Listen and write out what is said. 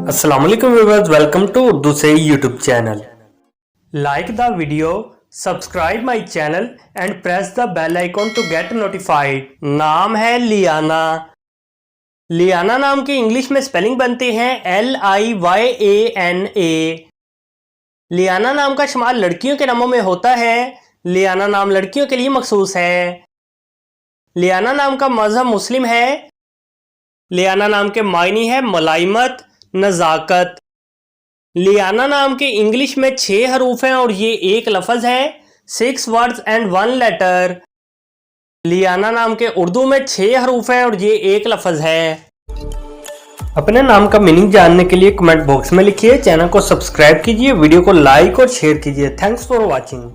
अस्सलाम वालेकुम viewers, welcome to Urdu से YouTube channel. Like the video, subscribe my channel and press the bell icon to get notified. नाम है लियाना। लियाना नाम की इंग्लिश में स्पेलिंग बनती है LIYANA। लियाना नाम का इस्तेमाल लड़कियों के नामों में होता है। लियाना नाम लड़कियों के लिए मखसूस है। लियाना नाम का मजहब मुस्लिम है। लियाना नाम के मायने है मुलायमत, नज़ाकत। लियाना नाम के इंग्लिश में 6 हरूफ हैं और ये एक लफ्ज़ है। 6 वर्ड्स एंड 1 लेटर। लियाना नाम के उर्दू में 6 हरूफ हैं और ये एक लफ्ज़ है। अपने नाम का मीनिंग जानने के लिए कमेंट बॉक्स में लिखिए। चैनल को सब्सक्राइब कीजिए, वीडियो को लाइक और शेयर कीजिए। Thanks for watching.